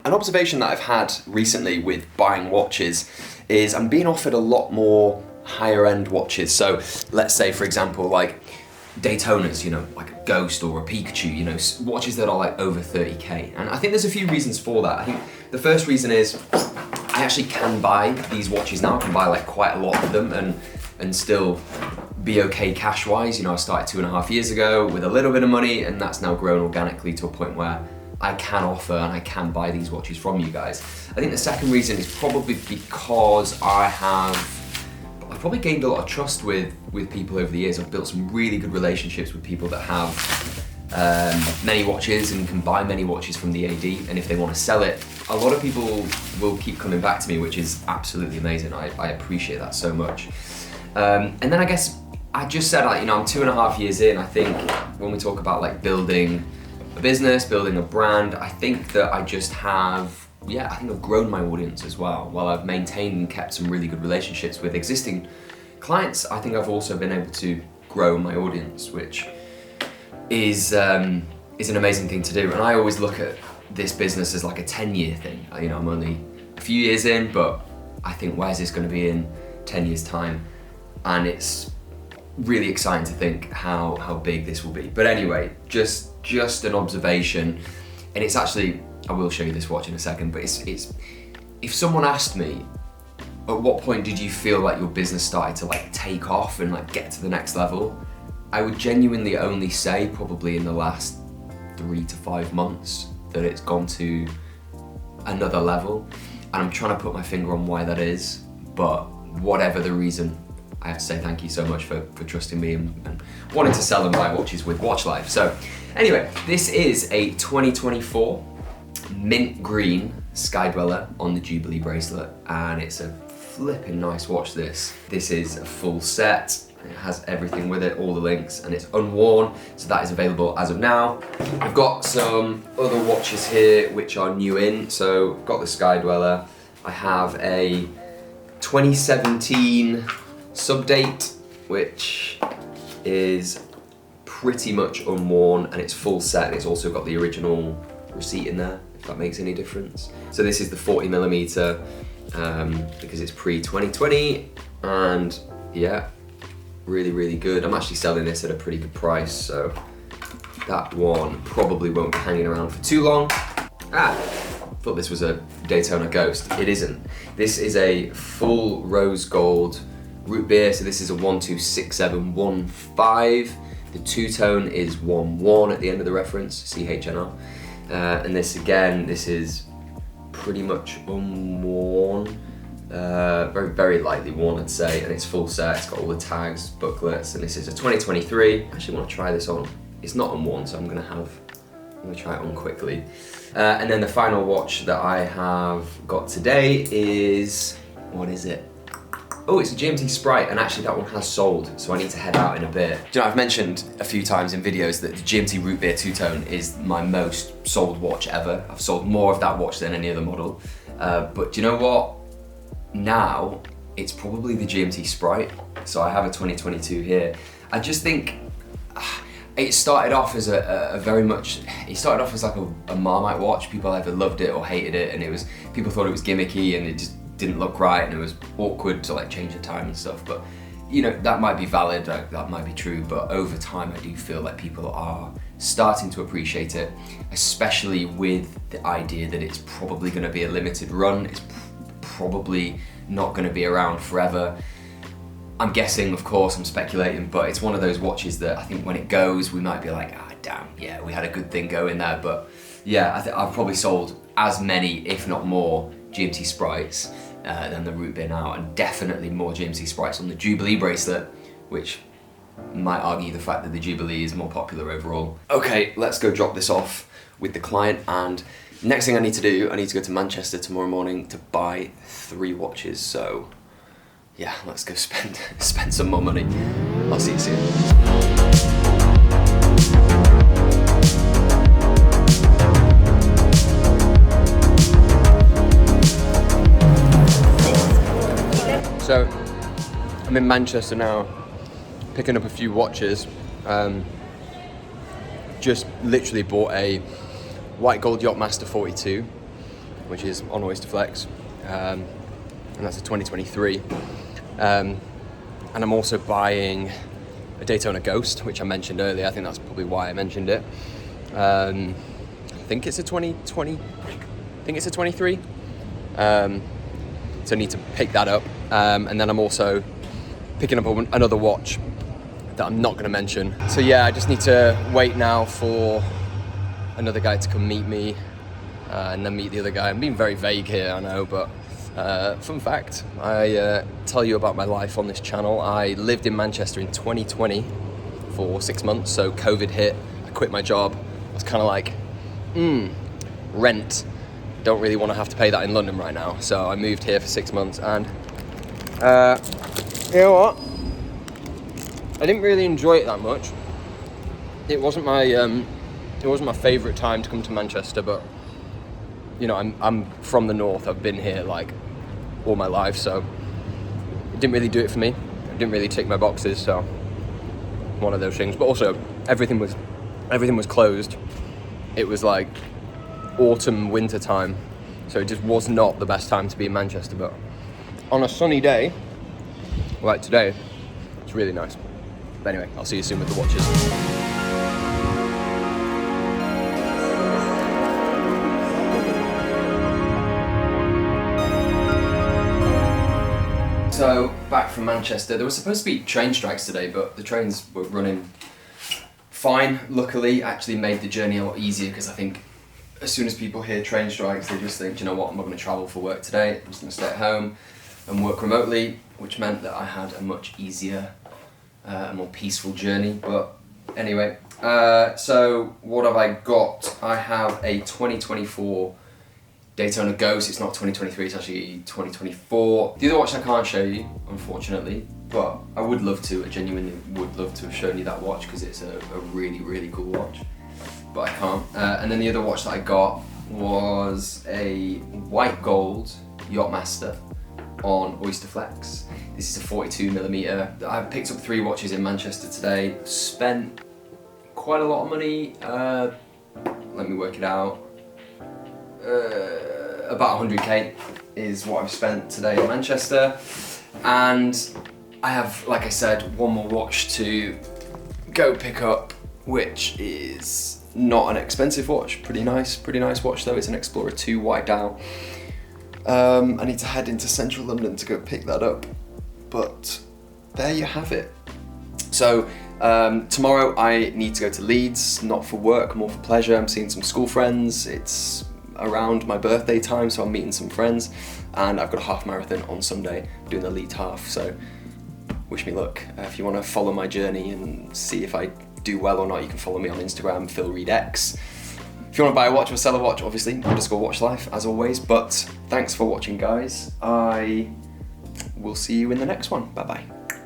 An observation that I've had recently with buying watches is I'm being offered a lot more higher end watches. So let's say, for example, like Daytonas, you know, like a Ghost or a Pikachu, you know, watches that are like over 30k. And I think there's a few reasons for that. I think the first reason is I actually can buy these watches now. I can buy like quite a lot of them and still be okay cash wise. You know, I started 2.5 years ago with a little bit of money, and that's now grown organically to a point where I can offer and I can buy these watches from you guys. I think the second reason is probably because I've probably gained a lot of trust with people over the years. I've built some really good relationships with people that have many watches and can buy many watches from the AD, and if they want to sell it, a lot of people will keep coming back to me, which is absolutely amazing. I appreciate that so much. And then I guess I just said, you know, I'm 2.5 years in. I think when we talk about like building a business, building a brand, I think that I just have, I think I've grown my audience as well. While I've maintained and kept some really good relationships with existing clients, I think I've also been able to grow my audience, which is an amazing thing to do. And I always look at this business as like a 10-year thing. You know, I'm only a few years in, but I think where's this going to be in 10 years time? And it's really exciting to think how big this will be. But anyway, just an observation, and it's actually, I will show you this watch in a second, but it's if someone asked me, at what point did you feel like your business started to like take off and like get to the next level? I would genuinely only say probably in the last 3 to 5 months that it's gone to another level. And I'm trying to put my finger on why that is, but whatever the reason, I have to say thank you so much for trusting me and wanting to sell and buy watches with Watch Life. So anyway, this is a 2024 mint green Sky Dweller on the Jubilee bracelet, and it's a flipping nice watch. This is a full set. It has everything with it, all the links, and it's unworn, so that is available as of now. I've got some other watches here which are new in. So I've got the Sky Dweller. I have a 2017 Subdate, which is pretty much unworn, and it's full set, and it's also got the original receipt in there, if that makes any difference. So this is the 40mm because it's pre-2020, and yeah, really good. I'm actually selling this at a pretty good price, so that one probably won't be hanging around for too long. Thought this was a Daytona Ghost. It isn't. This is a full rose gold root beer, so this is a 126715. The two-tone is 11 at the end of the reference, CHNR. And this again, this is pretty much unworn, very lightly worn, I'd say, and it's full set. It's got all the tags, booklets, and this is a 2023. I actually want to try this on. It's not unworn, so I'm gonna try it on quickly. And then the final watch that I have got today is, what is it? Oh, it's a GMT Sprite, and actually that one has sold, so I need to head out in a bit. Do you know, I've mentioned a few times in videos that the GMT Root Beer two-tone is my most sold watch ever. I've sold more of that watch than any other model. But do you know what? Now, it's probably the GMT Sprite. So I have a 2022 here. I just think, it started off as it started off as like a Marmite watch. People either loved it or hated it, and people thought it was gimmicky and it just didn't look right, and it was awkward to like change the time and stuff. But you know, that might be valid, that might be true, but over time I do feel like people are starting to appreciate it, especially with the idea that it's probably going to be a limited run. It's probably not going to be around forever. I'm guessing, of course, I'm speculating, but it's one of those watches that I think when it goes, we might be like, damn, yeah, we had a good thing going there. But yeah, I think I've probably sold as many, if not more, GMT Sprites than the root beer now, and definitely more GMT Sprites on the Jubilee bracelet, which might argue the fact that the Jubilee is more popular overall. Okay, let's go drop this off with the client, and next thing I need to do, I need to go to Manchester tomorrow morning to buy 3 watches. So yeah, let's go spend some more money. I'll see you soon. So I'm in Manchester now, picking up a few watches. Just literally bought a white gold Yachtmaster 42 which is on Oysterflex, and that's a 2023. And I'm also buying a Daytona Ghost, which I mentioned earlier. I think that's probably why I mentioned it. I think it's a 2020. I think it's a 23. So I need to pick that up. And then I'm also picking up another watch that I'm not going to mention. So yeah, I just need to wait now for another guy to come meet me, and then meet the other guy. I'm being very vague here, I know, but fun fact, I tell you about my life on this channel. I lived in Manchester in 2020 for 6 months, so COVID hit, I quit my job. I was kind of like, rent. Don't really want to have to pay that in London right now. So I moved here for 6 months, and you know what? I didn't really enjoy it that much. It wasn't my favourite time to come to Manchester, but you know, I'm from the north. I've been here like all my life, so it didn't really do it for me. It didn't really tick my boxes, so one of those things. But also, everything was closed. It was like autumn, winter time, so it just was not the best time to be in Manchester. But on a sunny day like today, it's really nice. But anyway, I'll see you soon with the watches. So, back from Manchester. There was supposed to be train strikes today, but the trains were running fine. Luckily, actually made the journey a lot easier, because I think as soon as people hear train strikes, they just think, you know what, I'm not going to travel for work today. I'm just going to stay at home and work remotely, which meant that I had a much easier, a more peaceful journey. But anyway, so what have I got? I have a 2024 Daytona Ghost. It's not 2023, it's actually 2024. The other watch I can't show you, unfortunately, but I would love to. I genuinely would love to have shown you that watch, because it's a really, really cool watch, but I can't. And then the other watch that I got was a white gold Yachtmaster on Oysterflex. This is a 42mm. I picked up 3 watches in Manchester today. Spent quite a lot of money. Let me work it out. About 100k is what I've spent today in Manchester. And I have, like I said, one more watch to go pick up, which is not an expensive watch. Pretty nice watch though. It's an Explorer 2 white dial. I need to head into central London to go pick that up, but there you have it. So tomorrow I need to go to Leeds, not for work, more for pleasure. I'm seeing some school friends. It's around my birthday time, so I'm meeting some friends, and I've got a half marathon on Sunday, doing the Leeds half, so wish me luck. If you want to follow my journey and see if I do well or not, you can follow me on Instagram, PhilReedX. If you want to buy a watch or sell a watch, obviously, _watchlife, as always. But thanks for watching, guys. I will see you in the next one. Bye-bye.